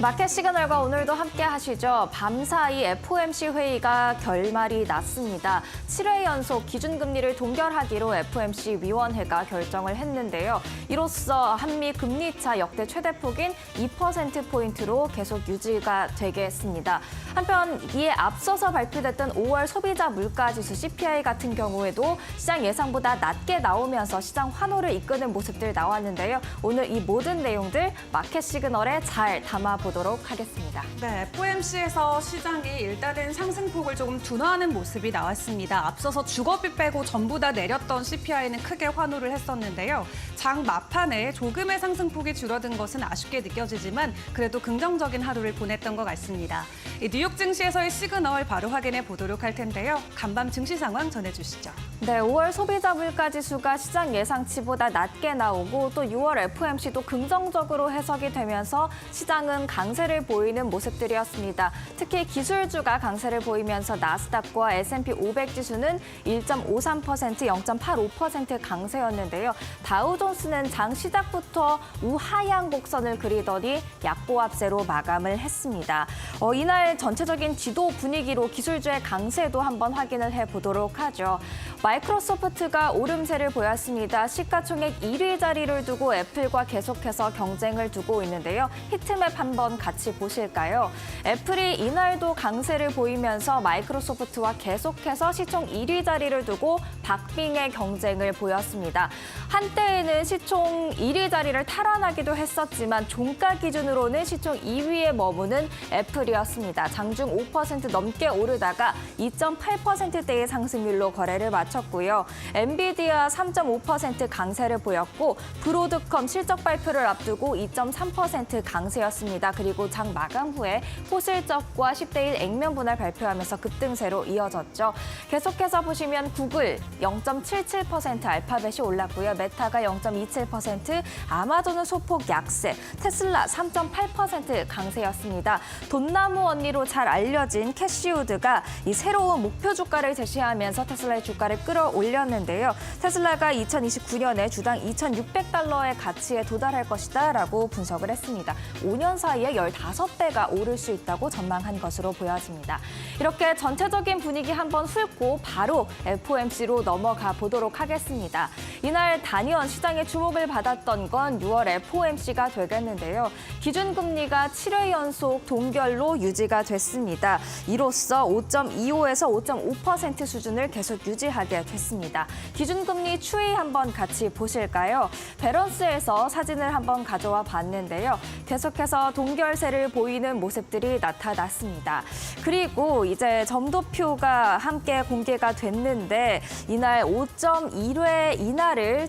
마켓 시그널과 오늘도 함께 하시죠. 밤사이 FOMC 회의가 결말이 났습니다. 7회 연속 기준금리를 동결하기로 FOMC 위원회가 결정을 했는데요. 이로써 한미 금리차 역대 최대폭인 2%포인트로 계속 유지가 되겠습니다. 한편 이에 앞서서 발표됐던 5월 소비자 물가지수 CPI 같은 경우에도 시장 예상보다 낮게 나오면서 시장 환호를 이끄는 모습들 나왔는데요. 오늘 이 모든 내용들 마켓 시그널에 잘 담아보도록 하겠습니다. 네, FOMC에서 시장이 일단은 상승폭을 조금 둔화하는 모습이 나왔습니다. 앞서서 주거비 빼고 전부 다 내렸던 CPI는 크게 환호를 했었는데요. 장 막판에 조금의 상승폭이 줄어든 것은 아쉽게 느껴지지만 그래도 긍정적인 하루를 보냈던 것 같습니다. 뉴욕 증시에서의 시그널 바로 확인해 보도록 할 텐데요. 간밤 증시 상황 전해주시죠. 네, 5월 소비자 물가 지수가 시장 예상치보다 낮게 나오고 또 6월 FOMC도 긍정적으로 해석이 되면서 시장은 강세를 보이는 모습들이었습니다. 특히 기술주가 강세를 보이면서 나스닥과 S&P 500 지수는 1.53%, 0.85% 강세였는데요. 다우존스는 장 시작부터 우하향 곡선을 그리더니 약보합세로 마감을 했습니다. 이날 전체적인 지도 분위기로 기술주의 강세도 한번 확인을 해보도록 하죠. 마이크로소프트가 오름세를 보였습니다. 시가총액 1위 자리를 두고 애플과 계속해서 경쟁을 두고 있는데요. 히트맵 한번 같이 보실까요? 애플이 이날도 강세를 보이면서 마이크로소프트와 계속해서 시총 1위 자리를 두고 박빙의 경쟁을 보였습니다. 한때에는 시총 1위 자리를 탈환하기도 했었지만 종가 기준으로는 시총 2위에 머무는 애플이었습니다. 장중 5% 넘게 오르다가 2.8%대의 상승률로 거래를 마쳤고요. 엔비디아 3.5% 강세를 보였고 브로드컴 실적 발표를 앞두고 2.3% 강세였습니다. 그리고 장 마감 후에 호실적과 10대1 액면 분할 발표하면서 급등세로 이어졌죠. 계속해서 보시면 구글 0.77%, 알파벳이 올랐고요. 메타가 0.27%, 아마존은 소폭 약세, 테슬라 3.8% 강세였습니다. 돈나무 언니로 잘 알려진 캐시우드가 이 새로운 목표 주가를 제시하면서 테슬라의 주가를 끌어올렸는데요. 테슬라가 2029년에 주당 2,600달러의 가치에 도달할 것이다라고 분석을 했습니다. 5년 사이에 15배가 오를 수 있다고 전망한 것으로 보여집니다. 이렇게 전체적인 분위기 한번 훑고 바로 FOMC로 넘어가 보도록 하겠습니다. 이날 단연 시장의 주목을 받았던 건 6월 FOMC가 되겠는데요. 기준금리가 7회 연속 동결로 유지가 됐습니다. 이로써 5.25에서 5.5% 수준을 계속 유지하게 됐습니다. 기준금리 추이 한번 같이 보실까요? 밸런스에서 사진을 한번 가져와 봤는데요. 계속해서 동결세를 보이는 모습들이 나타났습니다. 그리고 이제 점도표가 함께 공개가 됐는데 이날 5.1회 인하를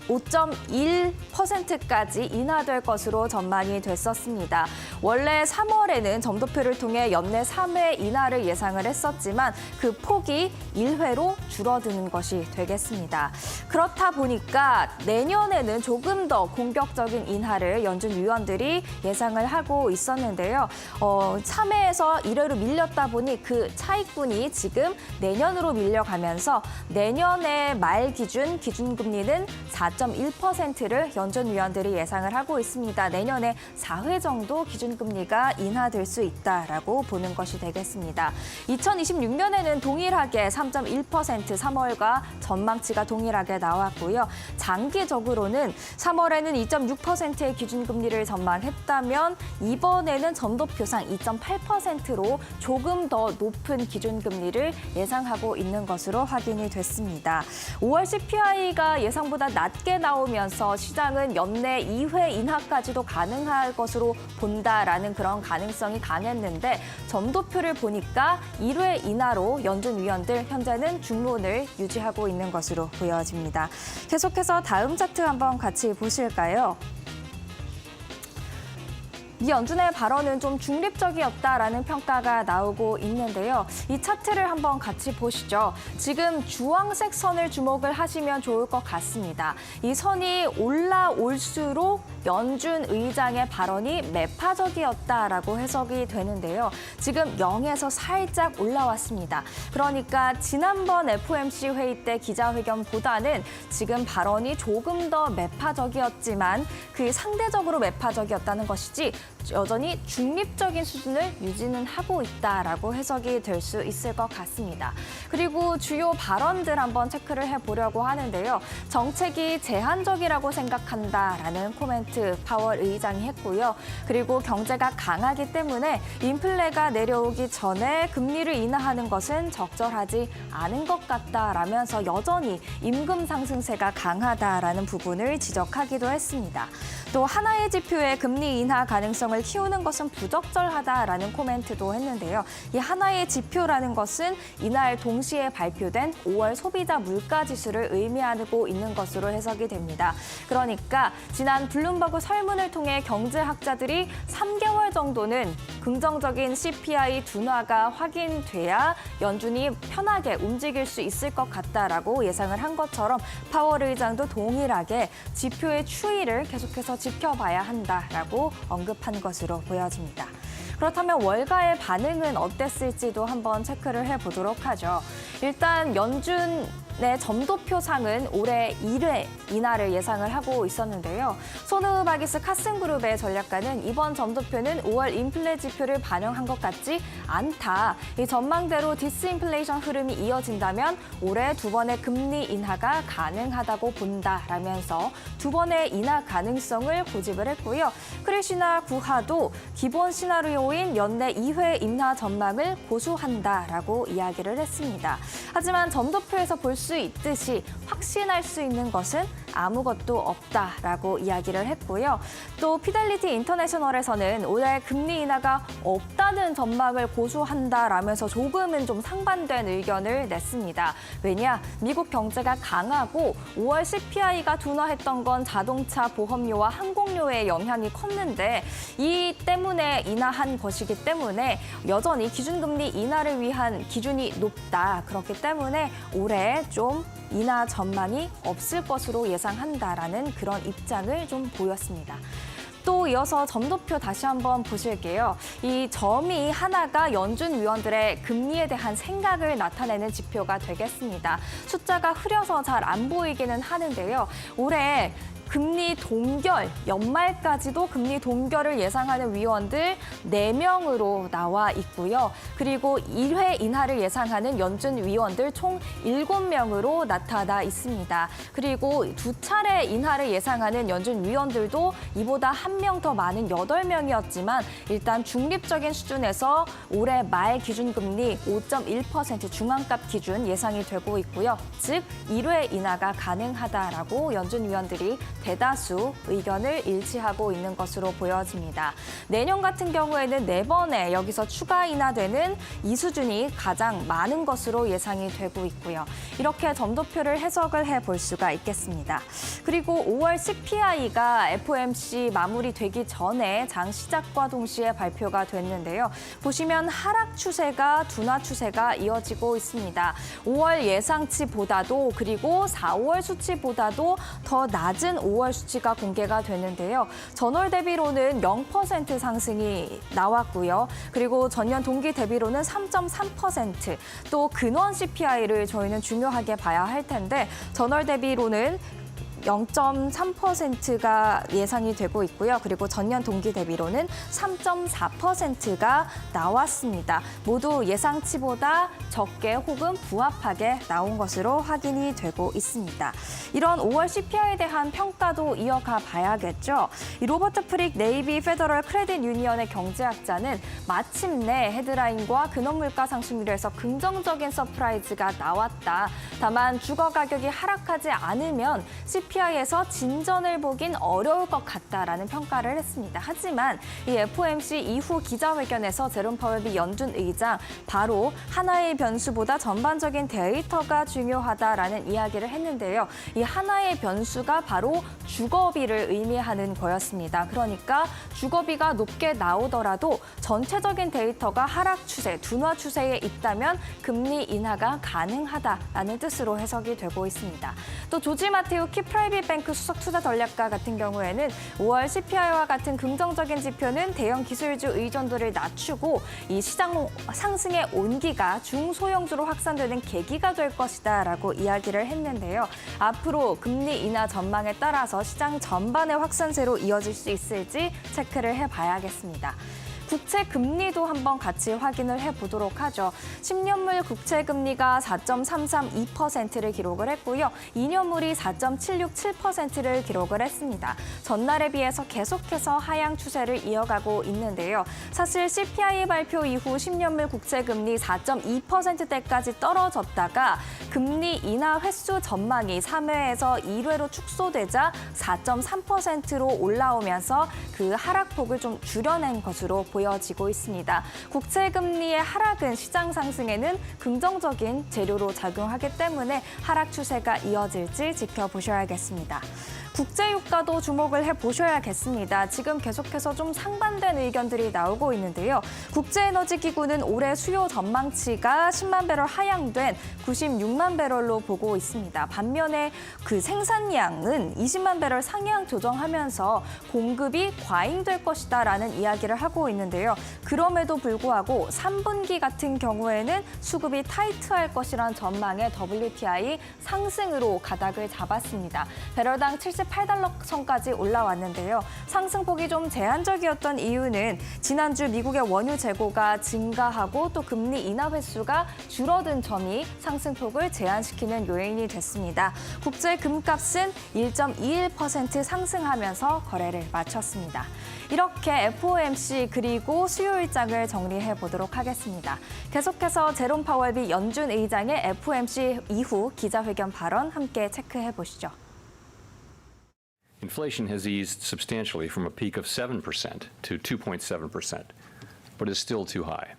5.1%까지 인하될 것으로 전망이 됐었습니다. 원래 3월에는 점도표를 통해 연내 3회 인하를 예상을 했었지만 그 폭이 1회로 줄어드는 것이 되겠습니다. 그렇다 보니까 내년에는 조금 더 공격적인 인하를 연준 위원들이 예상을 하고 있었는데요. 3회에서 1회로 밀렸다 보니 그 차익분이 지금 내년으로 밀려가면서 내년의 말 기준금리는 4.1%를 연준 위원들이 예상을 하고 있습니다. 내년에 4회 정도 기준금리가 인하될 수 있다라고 보는 것이 되겠습니다. 2026년에는 동일하게 3.1% 3월과 전망치가 동일하게 나왔고요. 장기적으로는 3월에는 2.6%의 기준금리를 전망했다면 이번에는 점도표상 2.8%로 조금 더 높은 기준금리를 예상하고 있는 것으로 확인이 됐습니다. 5월 CPI가 예상보다 낮게 나오면서 시장은 연내 2회 인하까지도 가능할 것으로 본다라는 그런 가능성이 강했는데 점도표를 보니까 1회 인하로 연준 위원들 현재는 중론을 유지하고 있는 것으로 보여집니다. 계속해서 다음 차트 한번 같이 보실까요? 이 연준의 발언은 좀 중립적이었다라는 평가가 나오고 있는데요. 이 차트를 한번 같이 보시죠. 지금 주황색 선을 주목을 하시면 좋을 것 같습니다. 이 선이 올라올수록 연준 의장의 발언이 매파적이었다라고 해석이 되는데요. 지금 0에서 살짝 올라왔습니다. 그러니까 지난번 FOMC 회의 때 기자회견보다는 지금 발언이 조금 더 매파적이었지만 그게 상대적으로 매파적이었다는 것이지 여전히 중립적인 수준을 유지는 하고 있다라고 해석이 될 수 있을 것 같습니다. 그리고 주요 발언들 한번 체크를 해보려고 하는데요. 정책이 제한적이라고 생각한다라는 코멘트 파월 의장이 했고요. 그리고 경제가 강하기 때문에 인플레가 내려오기 전에 금리를 인하하는 것은 적절하지 않은 것 같다라면서 여전히 임금 상승세가 강하다라는 부분을 지적하기도 했습니다. 또 하나의 지표의 금리 인하 가능성을 키우는 것은 부적절하다라는 코멘트도 했는데요. 이 하나의 지표라는 것은 이날 동시에 발표된 5월 소비자 물가 지수를 의미하고 있는 것으로 해석이 됩니다. 그러니까 지난 블룸버그 설문을 통해 경제학자들이 3개월 정도는 긍정적인 CPI 둔화가 확인돼야 연준이 편하게 움직일 수 있을 것 같다라고 예상을 한 것처럼 파월 의장도 동일하게 지표의 추이를 계속해서 지켜봐야 한다라고 언급한 것으로 보여집니다. 그렇다면 월가의 반응은 어땠을지도 한번 체크를 해보도록 하죠. 일단 연준의 점도표상은 올해 1회 인하를 예상을 하고 있었는데요. 소느바기스 카슨그룹의 전략가는 이번 점도표는 5월 인플레 지표를 반영한 것 같지 않다. 이 전망대로 디스인플레이션 흐름이 이어진다면 올해 2번의 금리 인하가 가능하다고 본다라면서 2번의 인하 가능성을 고집을 했고요. 크리시나 구하도 기본 시나리오인 연내 2회 인하 전망을 고수한다라고 이야기를 했습니다. 하지만 점도표에서 볼 수 있듯이 확신할 수 있는 것은 아무것도 없다라고 이야기를 했고요. 또 피델리티 인터내셔널에서는 올해 금리 인하가 없다는 전망을 고수한다라면서 조금은 좀 상반된 의견을 냈습니다. 왜냐? 미국 경제가 강하고 5월 CPI가 둔화했던 건 자동차, 보험료와 항공료에 영향이 컸는데 이 때문에 인하한 것이기 때문에 여전히 기준금리 인하를 위한 기준이 높다. 그렇기 때문에 올해 좀 인하 전망이 없을 것으로 예상한다라는 그런 입장을 좀 보였습니다. 또 이어서 점도표 다시 한번 보실게요. 이 점이 하나가 연준 위원들의 금리에 대한 생각을 나타내는 지표가 되겠습니다. 숫자가 흐려서 잘 안 보이기는 하는데요. 올해 금리 동결, 연말까지도 금리 동결을 예상하는 위원들 4명으로 나와 있고요. 그리고 1회 인하를 예상하는 연준 위원들 총 7명으로 나타나 있습니다. 그리고 2차례 인하를 예상하는 연준 위원들도 이보다 1명 더 많은 8명이었지만 일단 중립적인 수준에서 올해 말 기준금리 5.1% 중앙값 기준 예상이 되고 있고요. 즉 1회 인하가 가능하다라고 연준 위원들이 대다수 의견을 일치하고 있는 것으로 보여집니다. 내년 같은 경우에는 4번에 여기서 추가 인하되는 이 수준이 가장 많은 것으로 예상이 되고 있고요. 이렇게 점도표를 해석을 해볼 수가 있겠습니다. 그리고 5월 CPI가 FOMC 마무리되기 전에 장 시작과 동시에 발표가 됐는데요. 보시면 하락 추세가 둔화 추세가 이어지고 있습니다. 5월 예상치보다도 그리고 4, 5월 수치보다도 더 낮은 5월 수치가 공개가 됐는데요. 전월 대비로는 0% 상승이 나왔고요. 그리고 전년 동기 대비로는 3.3%, 또 근원 CPI를 저희는 중요하게 봐야 할 텐데 전월 대비로는 0.3%가 예상이 되고 있고요. 그리고 전년 동기 대비로는 3.4%가 나왔습니다. 모두 예상치보다 적게 혹은 부합하게 나온 것으로 확인이 되고 있습니다. 이런 5월 CPI에 대한 평가도 이어가 봐야겠죠. 이 로버트 프릭 네이비 페더럴 크레딧 유니언의 경제학자는 마침내 헤드라인과 근원 물가 상승률에서 긍정적인 서프라이즈가 나왔다. 다만 주거 가격이 하락하지 않으면 CPI에서 진전을 보긴 어려울 것 같다라는 평가를 했습니다. 하지만 이 FOMC 이후 기자회견에서 제롬 파월 미 연준 의장 바로 하나의 변수보다 전반적인 데이터가 중요하다라는 이야기를 했는데요. 이 하나의 변수가 바로 주거비를 의미하는 거였습니다. 그러니까 주거비가 높게 나오더라도 전체적인 데이터가 하락 추세, 둔화 추세에 있다면 금리 인하가 가능하다라는 뜻으로 해석이 되고 있습니다. 또 조지 마테우 키 프라이빗뱅크 수석 투자 전략가 같은 경우에는 5월 CPI와 같은 긍정적인 지표는 대형 기술주 의존도를 낮추고 이 시장 상승의 온기가 중소형주로 확산되는 계기가 될 것이다라고 이야기를 했는데요. 앞으로 금리 인하 전망에 따라서 시장 전반의 확산세로 이어질 수 있을지 체크를 해봐야겠습니다. 국채 금리도 한번 같이 확인을 해보도록 하죠. 10년물 국채 금리가 4.332%를 기록을 했고요. 2년물이 4.767%를 기록을 했습니다. 전날에 비해서 계속해서 하향 추세를 이어가고 있는데요. 사실 CPI 발표 이후 10년물 국채 금리 4.2%대까지 떨어졌다가 금리 인하 횟수 전망이 3회에서 1회로 축소되자 4.3%로 올라오면서 그 하락폭을 좀 줄여낸 것으로 보여지고 있습니다. 국채 금리의 하락은 시장 상승에는 긍정적인 재료로 작용하기 때문에 하락 추세가 이어질지 지켜보셔야겠습니다. 국제유가도 주목을 해보셔야겠습니다. 지금 계속해서 좀 상반된 의견들이 나오고 있는데요. 국제에너지기구는 올해 수요 전망치가 10만 배럴 하향된 96만 배럴로 보고 있습니다. 반면에 그 생산량은 20만 배럴 상향 조정하면서 공급이 과잉될 것이다라는 이야기를 하고 있는데요. 그럼에도 불구하고 3분기 같은 경우에는 수급이 타이트할 것이란 전망에 WTI 상승으로 가닥을 잡았습니다. 배럴당 78달러 선까지 올라왔는데요. 상승폭이 좀 제한적이었던 이유는 지난주 미국의 원유 재고가 증가하고 또 금리 인하 횟수가 줄어든 점이 상승폭을 제한시키는 요인이 됐습니다. 국제 금값은 1.21% 상승하면서 거래를 마쳤습니다. 이렇게 FOMC 그리고 수요 일정을 정리해 보도록 하겠습니다. 계속해서 제롬 파월 미 연준 의장의 FOMC 이후 기자회견 발언 함께 체크해 보시죠. Inflation has eased substantially from a peak of 7% to 2.7%, but is still too high.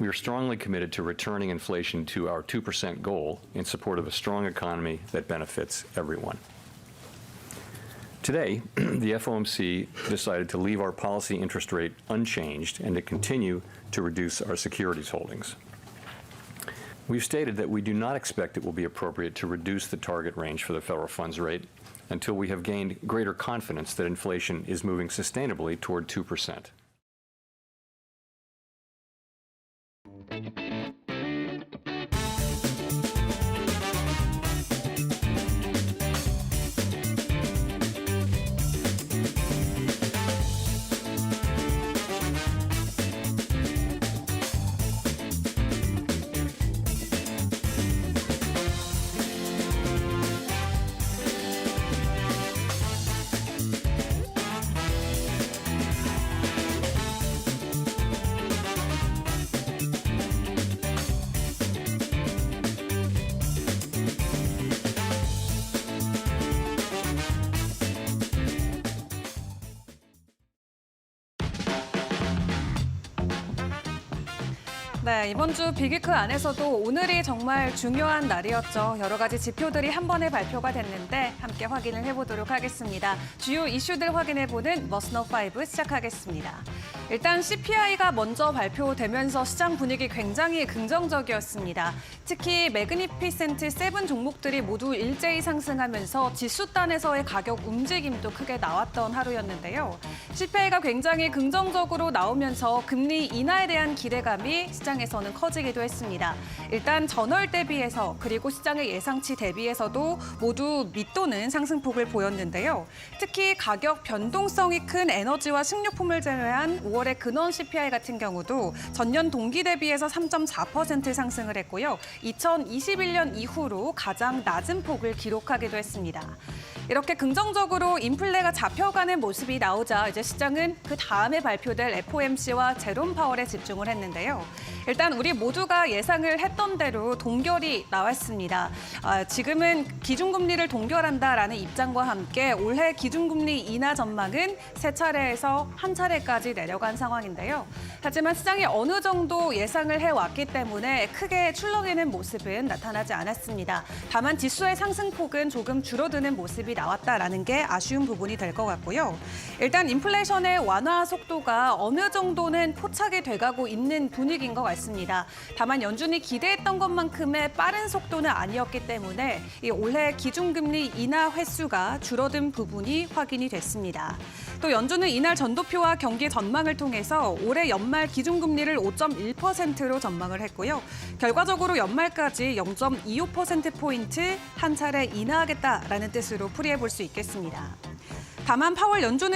We are strongly committed to returning inflation to our 2% goal in support of a strong economy that benefits everyone. Today, the FOMC decided to leave our policy interest rate unchanged and to continue to reduce our securities holdings. We've stated that we do not expect it will be appropriate to reduce the target range for the federal funds rate until we have gained greater confidence that inflation is moving sustainably toward 2%. 네, 이번 주 빅위크 안에서도 오늘이 정말 중요한 날이었죠. 여러 가지 지표들이 한 번에 발표가 됐는데 함께 확인을 해보도록 하겠습니다. 주요 이슈들 확인해보는 머스너5 시작하겠습니다. 일단 CPI가 먼저 발표되면서 시장 분위기 굉장히 긍정적이었습니다. 특히 매그니피센트 7 종목들이 모두 일제히 상승하면서 지수단에서의 가격 움직임도 크게 나왔던 하루였는데요. CPI가 굉장히 긍정적으로 나오면서 금리 인하에 대한 기대감이 시장에서는 커지기도 했습니다. 일단 전월 대비해서 그리고 시장의 예상치 대비해서도 모두 밑도는 상승폭을 보였는데요. 특히 가격 변동성이 큰 에너지와 식료품을 제외한 5월의 근원 CPI 같은 경우도 전년 동기 대비해서 3.4% 상승을 했고요. 2021년 이후로 가장 낮은 폭을 기록하기도 했습니다. 이렇게 긍정적으로 인플레가 잡혀가는 모습이 나오자 이제 시장은 그 다음에 발표될 FOMC와 제롬 파월에 집중을 했는데요. 일단 우리 모두가 예상을 했던 대로 동결이 나왔습니다. 지금은 기준금리를 동결한다라는 입장과 함께 올해 기준금리 인하 전망은 세 차례에서 한 차례까지 내려간 상황인데요. 하지만 시장이 어느 정도 예상을 해왔기 때문에 크게 출렁이는 모습은 나타나지 않았습니다. 다만 지수의 상승폭은 조금 줄어드는 모습이 나왔다라는 게 아쉬운 부분이 될 것 같고요. 일단 인플레이션의 완화 속도가 어느 정도는 포착이 돼가고 있는 분위기인 것 같습니다. 다만 연준이 기대했던 것만큼의 빠른 속도는 아니었기 때문에 이 올해 기준금리 인하 횟수가 줄어든 부분이 확인이 됐습니다. 또 연준은 이날 전도표와 경기 전망을 통해서 올해 연말 기준금리를 5.1%로 전망을 했고요. 결과적으로 연말까지 0.25%포인트 한 차례 인하하겠다라는 뜻으로 풀이해 볼 수 있겠습니다. 다만 파월 연준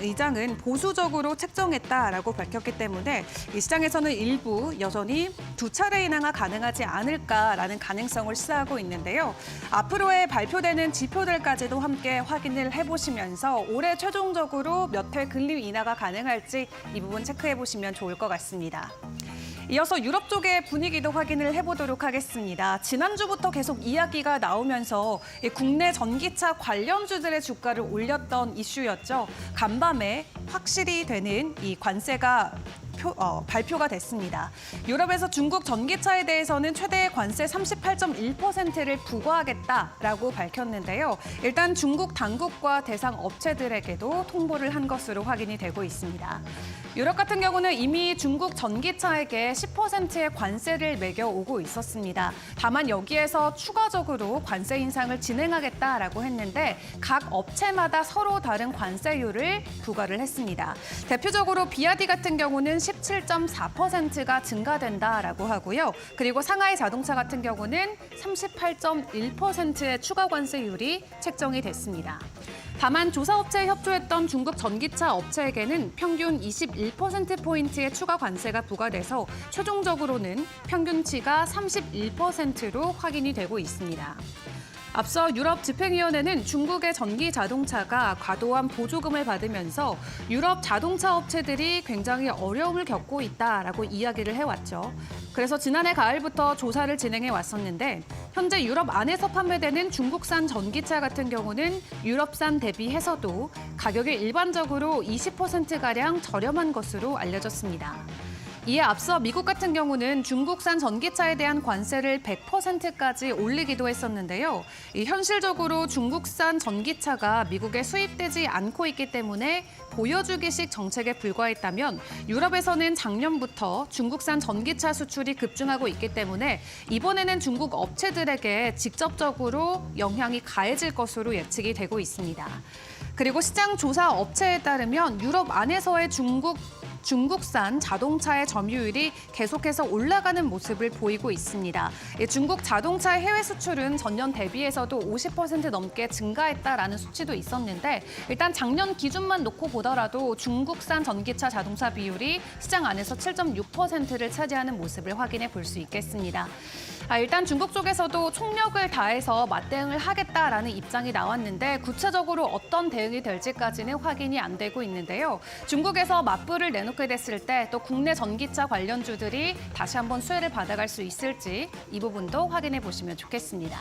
의장은 보수적으로 책정했다라고 밝혔기 때문에 이 시장에서는 일부 여전히 두 차례 인하가 가능하지 않을까라는 가능성을 시사하고 있는데요. 앞으로의 발표되는 지표들까지도 함께 확인을 해보시면서 올해 최종적으로 몇 회 금리 인하가 가능할지 이 부분 체크해 보시면 좋을 것 같습니다. 이어서 유럽 쪽의 분위기도 확인을 해보도록 하겠습니다. 지난주부터 계속 이야기가 나오면서 국내 전기차 관련주들의 주가를 올렸던 이슈였죠. 간밤에 확실히 되는 이 관세가 발표가 됐습니다. 유럽에서 중국 전기차에 대해서는 최대 관세 38.1%를 부과하겠다라고 밝혔는데요. 일단 중국 당국과 대상 업체들에게도 통보를 한 것으로 확인이 되고 있습니다. 유럽 같은 경우는 이미 중국 전기차에게 10%의 관세를 매겨오고 있었습니다. 다만 여기에서 추가적으로 관세 인상을 진행하겠다라고 했는데 각 업체마다 서로 다른 관세율을 부과를 했습니다. 대표적으로 비아디 같은 경우는 17.4%가 증가된다라고 하고요. 그리고 상하이 자동차 같은 경우는 38.1%의 추가 관세율이 책정이 됐습니다. 다만 조사업체에 협조했던 중국 전기차 업체에게는 평균 21%포인트의 추가 관세가 부과돼서 최종적으로는 평균치가 31%로 확인이 되고 있습니다. 앞서 유럽 집행위원회는 중국의 전기 자동차가 과도한 보조금을 받으면서 유럽 자동차 업체들이 굉장히 어려움을 겪고 있다라고 이야기를 해왔죠. 그래서 지난해 가을부터 조사를 진행해 왔었는데 현재 유럽 안에서 판매되는 중국산 전기차 같은 경우는 유럽산 대비해서도 가격이 일반적으로 20%가량 저렴한 것으로 알려졌습니다. 이에 앞서 미국 같은 경우는 중국산 전기차에 대한 관세를 100%까지 올리기도 했었는데요. 현실적으로 중국산 전기차가 미국에 수입되지 않고 있기 때문에 보여주기식 정책에 불과했다면 유럽에서는 작년부터 중국산 전기차 수출이 급증하고 있기 때문에 이번에는 중국 업체들에게 직접적으로 영향이 가해질 것으로 예측이 되고 있습니다. 그리고 시장 조사 업체에 따르면 유럽 안에서의 중국산 자동차의 점유율이 계속해서 올라가는 모습을 보이고 있습니다. 중국 자동차의 해외 수출은 전년 대비해서도 50% 넘게 증가했다라는 수치도 있었는데 일단 작년 기준만 놓고 보더라도 중국산 전기차 자동차 비율이 시장 안에서 7.6%를 차지하는 모습을 확인해 볼 수 있겠습니다. 일단 중국 쪽에서도 총력을 다해서 맞대응을 하겠다라는 입장이 나왔는데 구체적으로 어떤 대응이 될지까지는 확인이 안 되고 있는데요. 중국에서 맞불을 내놓게 됐을 때 또 국내 전기차 관련주들이 다시 한번 수혜를 받아갈 수 있을지 이 부분도 확인해 보시면 좋겠습니다.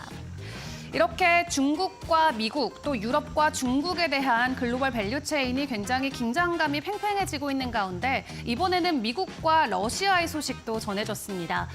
이렇게 중국과 미국 또 유럽과 중국에 대한 글로벌 밸류체인이 굉장히 긴장감이 팽팽해지고 있는 가운데 이번에는 미국과 러시아의 소식도 전해졌습니다.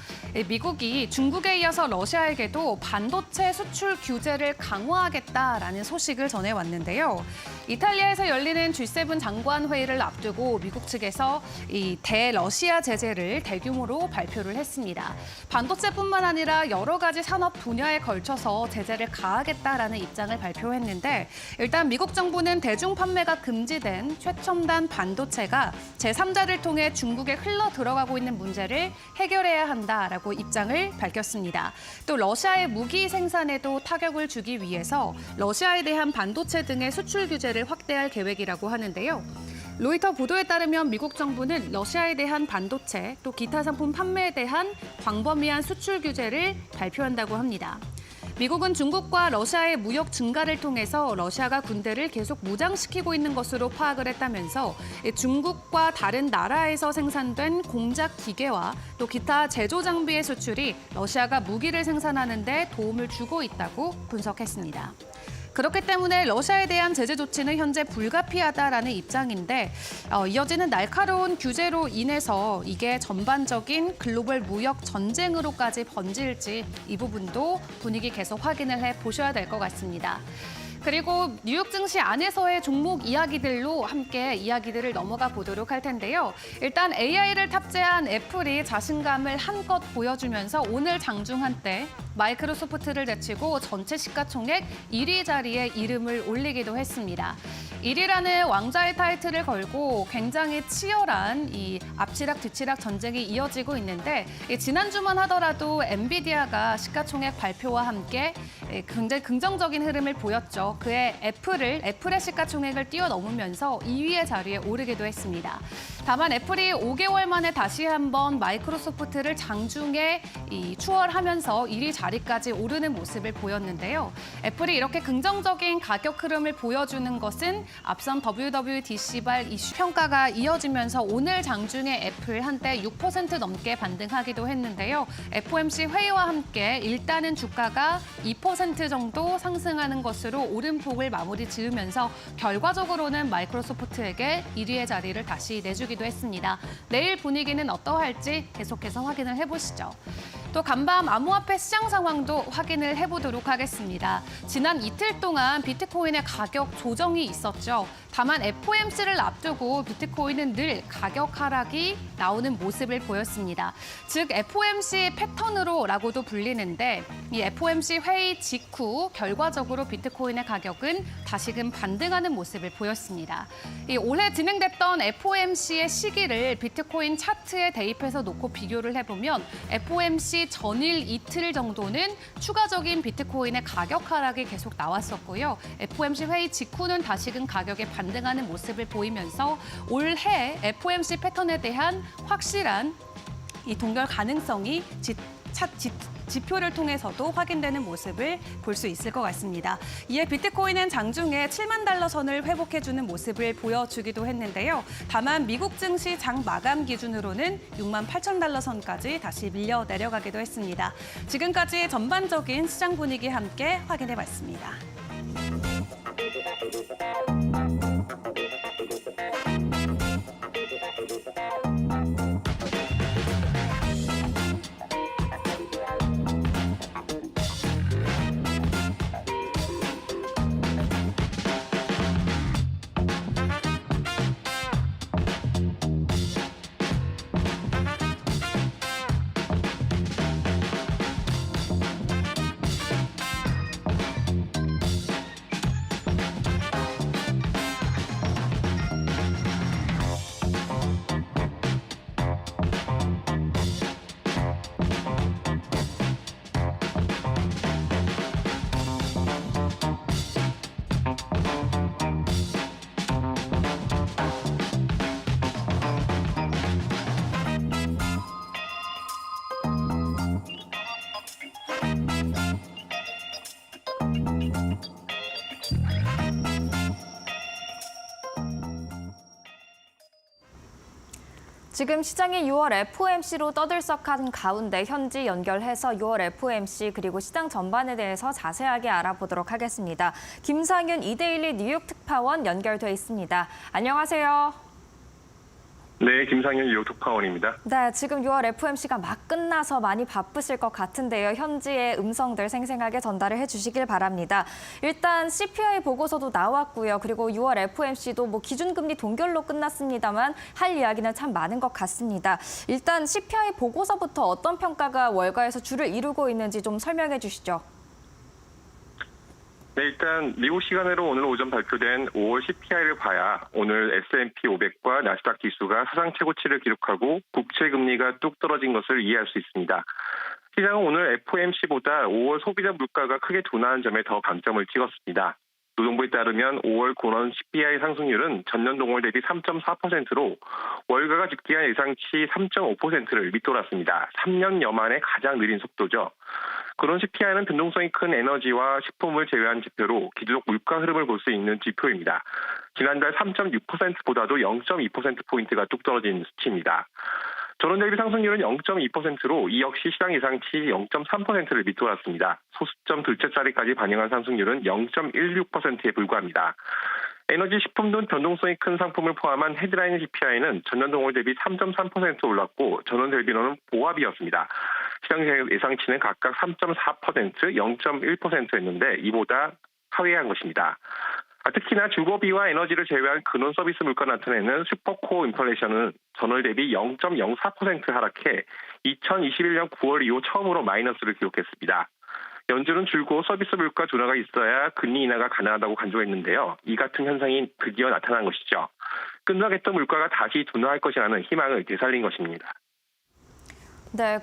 미국이 중국에 이어서 러시아에게도 반도체 수출 규제를 강화하겠다라는 소식을 전해왔는데요. 이탈리아에서 열리는 G7 장관 회의를 앞두고 미국 측에서 이 대러시아 제재를 대규모로 발표를 했습니다. 반도체뿐만 아니라 여러 가지 산업 분야에 걸쳐서 제재를 가하겠다라는 입장을 발표했는데 일단 미국 정부는 대중 판매가 금지된 최첨단 반도체가 제3자를 통해 중국에 흘러 들어가고 있는 문제를 해결해야 한다라고 입장을 밝혔습니다. 또 러시아의 무기 생산에도 타격을 주기 위해서 러시아에 대한 반도체 등의 수출 규제를 확대할 계획이라고 하는데요. 로이터 보도에 따르면 미국 정부는 러시아에 대한 반도체 또 기타 상품 판매에 대한 광범위한 수출 규제를 발표한다고 합니다. 미국은 중국과 러시아의 무역 증가를 통해서 러시아가 군대를 계속 무장시키고 있는 것으로 파악을 했다면서 중국과 다른 나라에서 생산된 공작 기계와 또 기타 제조 장비의 수출이 러시아가 무기를 생산하는 데 도움을 주고 있다고 분석했습니다. 그렇기 때문에 러시아에 대한 제재 조치는 현재 불가피하다라는 입장인데 이어지는 날카로운 규제로 인해서 이게 전반적인 글로벌 무역 전쟁으로까지 번질지 이 부분도 분위기 계속 확인을 해보셔야 될 것 같습니다. 그리고 뉴욕 증시 안에서의 종목 이야기들로 함께 이야기들을 넘어가 보도록 할 텐데요. 일단 AI를 탑재한 애플이 자신감을 한껏 보여주면서 오늘 장중 한때 마이크로소프트를 제치고 전체 시가총액 1위 자리에 이름을 올리기도 했습니다. 1위라는 왕좌의 타이틀을 걸고 굉장히 치열한 이 앞치락 뒤치락 전쟁이 이어지고 있는데 지난주만 하더라도 엔비디아가 시가총액 발표와 함께 굉장히 긍정적인 흐름을 보였죠. 그의 애플의 시가총액을 뛰어넘으면서 2위의 자리에 오르기도 했습니다. 다만 애플이 5개월 만에 다시 한번 마이크로소프트를 장중에 추월하면서 1위 자리까지 오르는 모습을 보였는데요. 애플이 이렇게 긍정적인 가격 흐름을 보여주는 것은 앞선 WWDC발 이슈 평가가 이어지면서 오늘 장중에 애플 한때 6% 넘게 반등하기도 했는데요. FOMC 회의와 함께 일단은 주가가 2% 정도 상승하는 것으로 오름폭을 마무리 지으면서 결과적으로는 마이크로소프트에게 1위의 자리를 다시 내주기도 했습니다. 내일 분위기는 어떠할지 계속해서 확인을 해보시죠. 또 간밤 암호화폐 시장 상황도 확인을 해보도록 하겠습니다. 지난 이틀 동안 비트코인의 가격 조정이 있었죠. 다만 FOMC를 앞두고 비트코인은 늘 가격 하락이 나오는 모습을 보였습니다. 즉 FOMC 패턴으로라고도 불리는데 이 FOMC 회의 직후 결과적으로 비트코인의 가격은 다시금 반등하는 모습을 보였습니다. 이 올해 진행됐던 FOMC의 시기를 비트코인 차트에 대입해서 놓고 비교를 해보면 FOMC 전일 이틀 정도는 추가적인 비트코인의 가격 하락이 계속 나왔었고요. FOMC 회의 직후는 다시금 가격에 반등하는 모습을 보이면서 올해 FOMC 패턴에 대한 확실한 이 동결 가능성이 지표를 통해서도 확인되는 모습을 볼 수 있을 것 같습니다. 이에 비트코인은 장중에 7만 달러 선을 회복해주는 모습을 보여주기도 했는데요. 다만 미국 증시 장 마감 기준으로는 6만 8천 달러 선까지 다시 밀려 내려가기도 했습니다. 지금까지 전반적인 시장 분위기 함께 확인해봤습니다. 지금 시장이 6월 FOMC로 떠들썩한 가운데 현지 연결해서 6월 FOMC 그리고 시장 전반에 대해서 자세하게 알아보도록 하겠습니다. 김상윤 이데일리 뉴욕 특파원 연결돼 있습니다. 안녕하세요. 네, 김상윤 뉴욕 특파원입니다. 네, 지금 6월 FOMC가 막 끝나서 많이 바쁘실 것 같은데요. 현지의 음성들 생생하게 전달을 해주시길 바랍니다. 일단 CPI 보고서도 나왔고요. 그리고 6월 FOMC도 기준금리 동결로 끝났습니다만 할 이야기는 참 많은 것 같습니다. 일단 CPI 보고서부터 어떤 평가가 월가에서 주를 이루고 있는지 좀 설명해 주시죠. 네, 일단 미국 시간으로 오늘 오전 발표된 5월 CPI를 봐야 오늘 S&P 500과 나스닥 지수가 사상 최고치를 기록하고 국채 금리가 뚝 떨어진 것을 이해할 수 있습니다. 시장은 오늘 FOMC보다 5월 소비자 물가가 크게 둔화한 점에 더 강점을 찍었습니다. 노동부에 따르면 5월 고런 CPI 상승률은 전년 동월 대비 3.4%로 월가가 집계한 예상치 3.5%를 밑돌았습니다. 3년여 만에 가장 느린 속도죠. 그런 CPI는 변동성이 큰 에너지와 식품을 제외한 지표로 기술적 물가 흐름을 볼 수 있는 지표입니다. 지난달 3.6%보다도 0.2%포인트가 뚝 떨어진 수치입니다. 전월 대비 상승률은 0.2%로 이 역시 시장 예상치 0.3%를 밑돌았습니다. 소수점 둘째 자리까지 반영한 상승률은 0.16%에 불과합니다. 에너지, 식품 등 변동성이 큰 상품을 포함한 헤드라인 CPI는 전년 동월 대비 3.3% 올랐고 전월 대비로는 보합이었습니다. 시장 예상치는 각각 3.4%, 0.1%였는데 이보다 하회한 것입니다. 특히나 주거비와 에너지를 제외한 근원 서비스 물가 나타내는 슈퍼코어 인플레이션은 전월 대비 0.04% 하락해 2021년 9월 이후 처음으로 마이너스를 기록했습니다. 연준은 줄곧 서비스 물가 둔화가 있어야 금리 인하가 가능하다고 강조했는데요. 이 같은 현상이 드디어 나타난 것이죠. 급락했던 물가가 다시 둔화할 것이라는 희망을 되살린 것입니다. 네,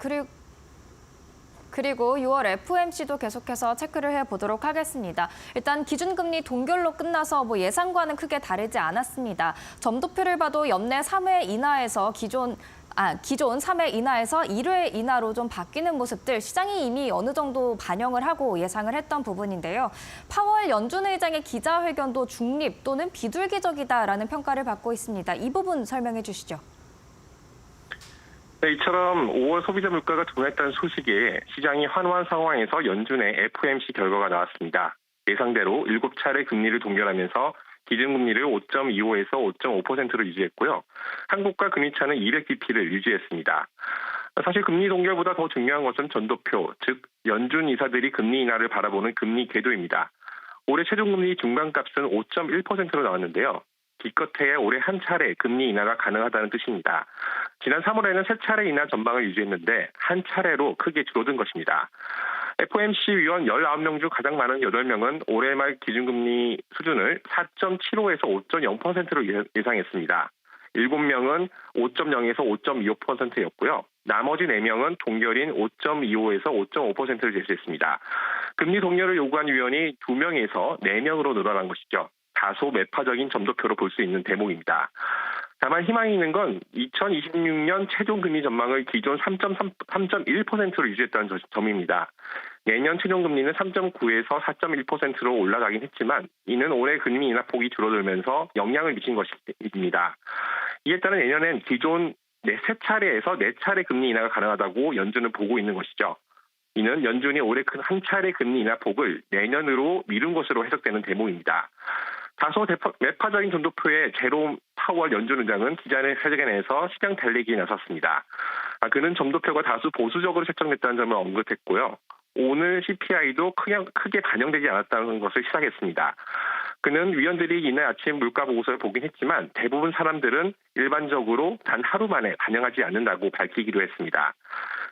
그리고 6월 FOMC도 계속해서 체크를 해보도록 하겠습니다. 일단 기준금리 동결로 끝나서 예상과는 크게 다르지 않았습니다. 점도표를 봐도 연내 3회 인하에서 기존 3회 인하에서 1회 인하로 좀 바뀌는 모습들 시장이 이미 어느 정도 반영을 하고 예상을 했던 부분인데요. 파월 연준 의장의 기자회견도 중립 또는 비둘기적이다라는 평가를 받고 있습니다. 이 부분 설명해 주시죠. 네, 이처럼 5월 소비자 물가가 둔화했다는 소식에 시장이 환호한 상황에서 연준의 FOMC 결과가 나왔습니다. 예상대로 7차례 금리를 동결하면서 기준금리를 5.25에서 5.5%로 유지했고요. 한국과 금리차는 200bp를 유지했습니다. 사실 금리 동결보다 더 중요한 것은 전도표, 즉 연준 이사들이 금리 인하를 바라보는 금리 궤도입니다. 올해 최종금리 중간값은 5.1%로 나왔는데요. 기껏해야 올해 한 차례 금리 인하가 가능하다는 뜻입니다. 지난 3월에는 3차례 인하 전망을 유지했는데 한 차례로 크게 줄어든 것입니다. FOMC 위원 19명 중 가장 많은 8명은 올해 말 기준금리 수준을 4.75에서 5.0%로 예상했습니다. 7명은 5.0에서 5.25%였고요. 나머지 4명은 동결인 5.25에서 5.5%를 제시했습니다. 금리 동결을 요구한 위원이 2명에서 4명으로 늘어난 것이죠. 다소 매파적인 점도표로 볼 수 있는 대목입니다. 다만 희망이 있는 건 2026년 최종 금리 전망을 기존 3.1%로 유지했다는 점입니다. 내년 최종 금리는 3.9에서 4.1%로 올라가긴 했지만 이는 올해 금리 인하 폭이 줄어들면서 영향을 미친 것입니다. 이에 따라 내년엔 기존 3차례에서 4차례 금리 인하가 가능하다고 연준은 보고 있는 것이죠. 이는 연준이 올해 한 차례 금리 인하 폭을 내년으로 미룬 것으로 해석되는 대목입니다. 다소 매파적인 점도표의 제롬 파월 연준 의장은 기자회견에서 시장 달래기에 나섰습니다. 그는 점도표가 다수 보수적으로 책정됐다는 점을 언급했고요. 오늘 CPI도 크게 반영되지 않았다는 것을 시사했습니다. 그는 위원들이 이날 아침 물가 보고서를 보긴 했지만 대부분 사람들은 일반적으로 단 하루 만에 반영하지 않는다고 밝히기도 했습니다.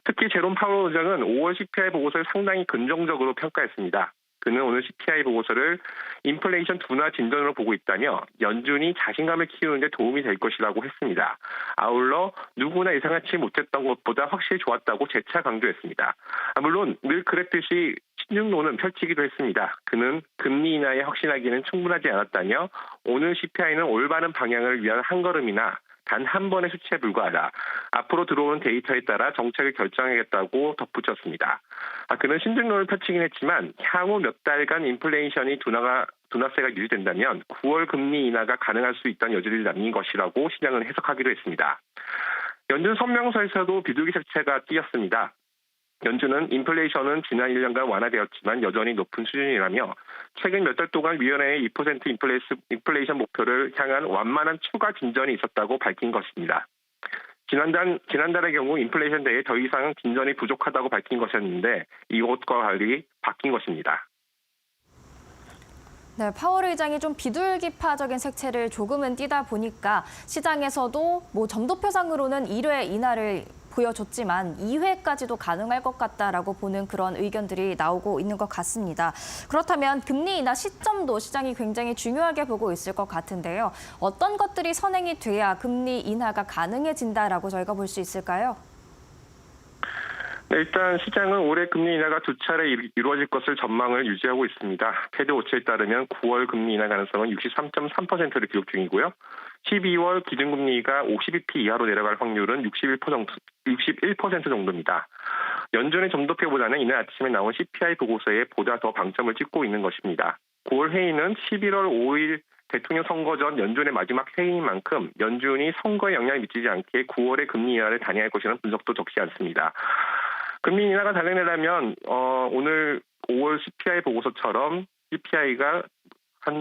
특히 제롬 파월 의장은 5월 CPI 보고서를 상당히 긍정적으로 평가했습니다. 그는 오늘 CPI 보고서를 인플레이션 둔화 진전으로 보고 있다며 연준이 자신감을 키우는 데 도움이 될 것이라고 했습니다. 아울러 누구나 예상하지 못했던 것보다 확실히 좋았다고 재차 강조했습니다. 물론 늘 그랬듯이 신중론은 펼치기도 했습니다. 그는 금리 인하에 확신하기는 충분하지 않았다며 오늘 CPI는 올바른 방향을 위한 한 걸음이나 단 한 번의 수치에 불과하다. 앞으로 들어오는 데이터에 따라 정책을 결정하겠다고 덧붙였습니다. 그는 신중론을 펼치긴 했지만 향후 몇 달간 인플레이션이 둔화세가 유지된다면 9월 금리 인하가 가능할 수 있다는 여지를 남긴 것이라고 시장은 해석하기도 했습니다. 연준 성명서에서도 비둘기 색채가 띄었습니다. 연준은 인플레이션은 지난 1년간 완화되었지만 여전히 높은 수준이라며 최근 몇 달 동안 위원회의 2% 인플레이션 목표를 향한 완만한 추가 진전이 있었다고 밝힌 것입니다. 지난달의 경우 인플레이션 대에 더 이상 진전이 부족하다고 밝힌 것이었는데 이것과 달리 바뀐 것입니다. 네, 파월 의장이 좀 비둘기파적인 색채를 조금은 띠다 보니까 시장에서도 점도표상으로는 1회 인하를 보여줬지만 2회까지도 가능할 것 같다라고 보는 그런 의견들이 나오고 있는 것 같습니다. 그렇다면 금리 인하 시점도 시장이 굉장히 중요하게 보고 있을 것 같은데요. 어떤 것들이 선행이 돼야 금리 인하가 가능해진다라고 저희가 볼 수 있을까요? 네, 일단 시장은 올해 금리 인하가 2차례 이루어질 것을 전망을 유지하고 있습니다. 패드 오츠에 따르면 9월 금리 인하 가능성은 63.3%를 기록 중이고요. 12월 기준금리가 50bp 이하로 내려갈 확률은 61% 정도입니다. 연준의 점도표보다는 이날 아침에 나온 CPI 보고서에 보다 더 방점을 찍고 있는 것입니다. 9월 회의는 11월 5일 대통령 선거 전 연준의 마지막 회의인 만큼 연준이 선거에 영향을 미치지 않게 9월에 금리 인하를 단행할 것이라는 분석도 적지 않습니다. 금리 인하가 단행되려면 오늘 5월 CPI 보고서처럼 CPI가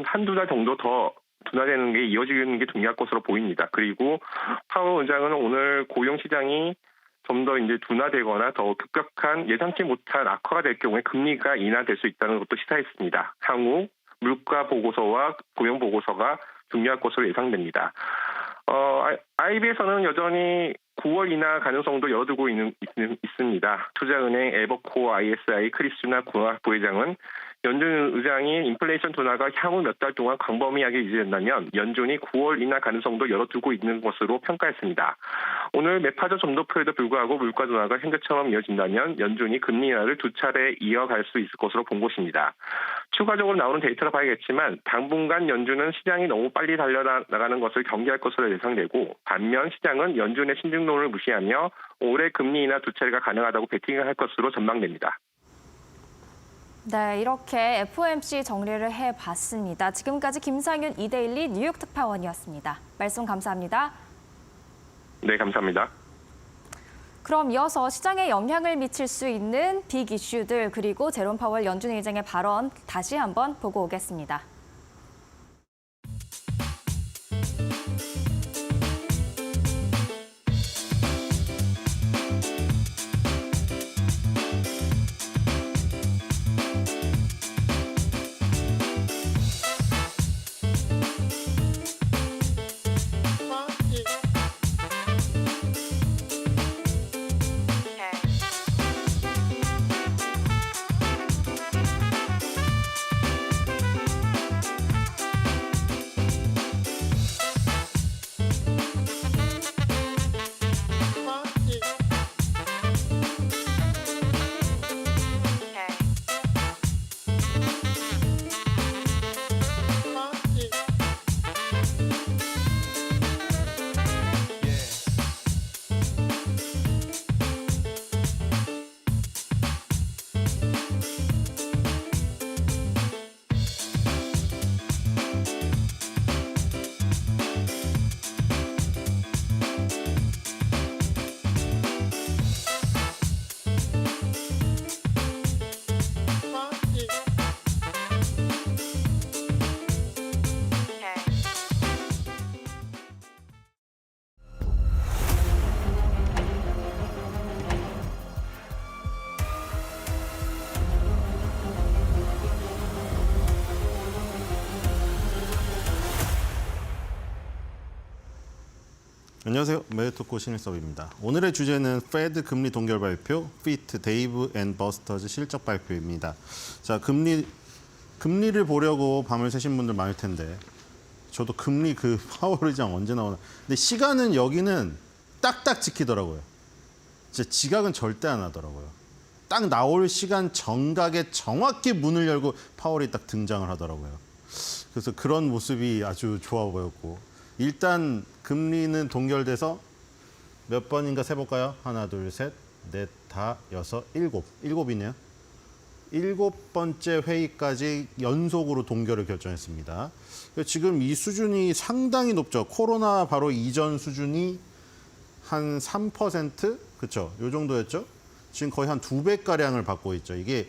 한두 달 정도 더 둔화되는 게 이어지는 게 중요할 것으로 보입니다. 그리고 파월 의장은 오늘 고용 시장이 좀 더 이제 둔화되거나 더 급격한 예상치 못한 악화가 될 경우에 금리가 인하될 수 있다는 것도 시사했습니다. 향후 물가 보고서와 고용 보고서가 중요할 것으로 예상됩니다. IB에서는 여전히 9월 인하 가능성도 열어두고 있습니다. 투자은행 에버코어 ISI 크리스티나 구나 부회장은 연준 의장이 인플레이션 둔화가 향후 몇 달 동안 광범위하게 유지된다면 연준이 9월 인하 가능성도 열어두고 있는 것으로 평가했습니다. 오늘 매파적 점도표에도 불구하고 물가 둔화가 현재처럼 이어진다면 연준이 금리 인하를 두 차례 이어갈 수 있을 것으로 본 것입니다. 추가적으로 나오는 데이터를 봐야겠지만 당분간 연준은 시장이 너무 빨리 달려나가는 것을 경계할 것으로 예상되고 반면 시장은 연준의 신중론을 무시하며 올해 금리 인하 두 차례가 가능하다고 베팅을 할 것으로 전망됩니다. 네, 이렇게 FOMC 정리를 해봤습니다. 지금까지 김상윤 이데일리 뉴욕 특파원이었습니다. 말씀 감사합니다. 네, 감사합니다. 그럼 이어서 시장에 영향을 미칠 수 있는 빅 이슈들 그리고 제롬 파월 연준 의장의 발언 다시 한번 보고 오겠습니다. 안녕하세요. 메리토코 신일섭입니다. 오늘의 주제는 페드 금리 동결 발표, 피트, 데이브 앤 버스터즈 실적 발표입니다. 자, 금리를 보려고 밤을 새신 분들 많을 텐데 저도 금리 파월 의장 언제 나오나. 근데 시간은 여기는 딱딱 지키더라고요. 진짜 지각은 절대 안 하더라고요. 딱 나올 시간 정각에 정확히 문을 열고 파월이 딱 등장을 하더라고요. 그래서 그런 모습이 아주 좋아 보였고 일단 금리는 동결돼서 몇 번인가 세볼까요? 하나, 둘, 셋, 넷, 다, 여섯, 일곱. 일곱이네요. 7번째 회의까지 연속으로 동결을 결정했습니다. 지금 이 수준이 상당히 높죠. 코로나 바로 이전 수준이 한 3%? 그렇죠. 요 정도였죠. 지금 거의 한 2배가량을 받고 있죠. 이게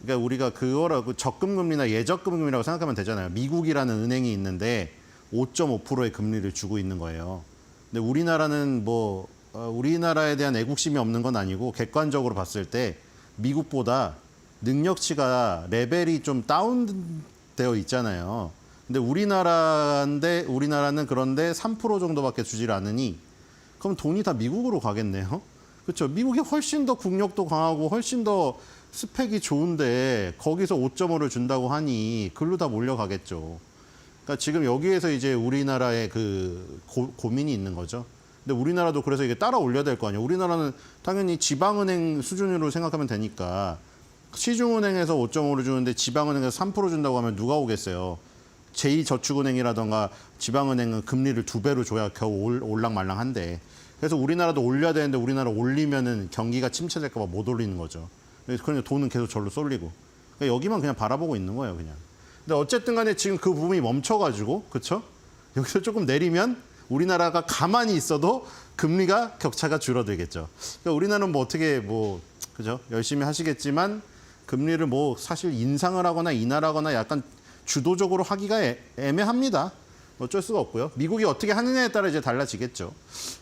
그러니까 우리가 그거라고 적금금리나 예적금리라고 생각하면 되잖아요. 미국이라는 은행이 있는데 5.5%의 금리를 주고 있는 거예요. 근데 우리나라는 우리나라에 대한 애국심이 없는 건 아니고 객관적으로 봤을 때 미국보다 능력치가 레벨이 좀 다운되어 있잖아요. 근데 우리나라는 그런데 3% 정도밖에 주질 않으니 그럼 돈이 다 미국으로 가겠네요. 그렇죠. 미국이 훨씬 더 국력도 강하고 훨씬 더 스펙이 좋은데 거기서 5.5를 준다고 하니 글로 다 몰려가겠죠. 그러니까 지금 여기에서 이제 우리나라의 고민이 있는 거죠. 근데 우리나라도 그래서 이게 따라 올려야 될 거 아니에요. 우리나라는 당연히 지방은행 수준으로 생각하면 되니까 시중은행에서 5.5를 주는데 지방은행에서 3% 준다고 하면 누가 오겠어요. 제2저축은행이라던가 지방은행은 금리를 2배로 줘야 겨우 올랑말랑한데. 그래서 우리나라도 올려야 되는데 우리나라 올리면은 경기가 침체될까 봐 못 올리는 거죠. 그래서 돈은 계속 절로 쏠리고. 그러니까 여기만 그냥 바라보고 있는 거예요, 그냥. 근데 어쨌든 간에 지금 그 부분이 멈춰가지고, 그렇죠? 여기서 조금 내리면 우리나라가 가만히 있어도 금리가 격차가 줄어들겠죠. 그러니까 우리나라는 뭐 어떻게 뭐, 그죠? 열심히 하시겠지만 금리를 뭐 사실 인상을 하거나 인하하거나 약간 주도적으로 하기가 애매합니다. 어쩔 수가 없고요. 미국이 어떻게 하느냐에 따라 이제 달라지겠죠.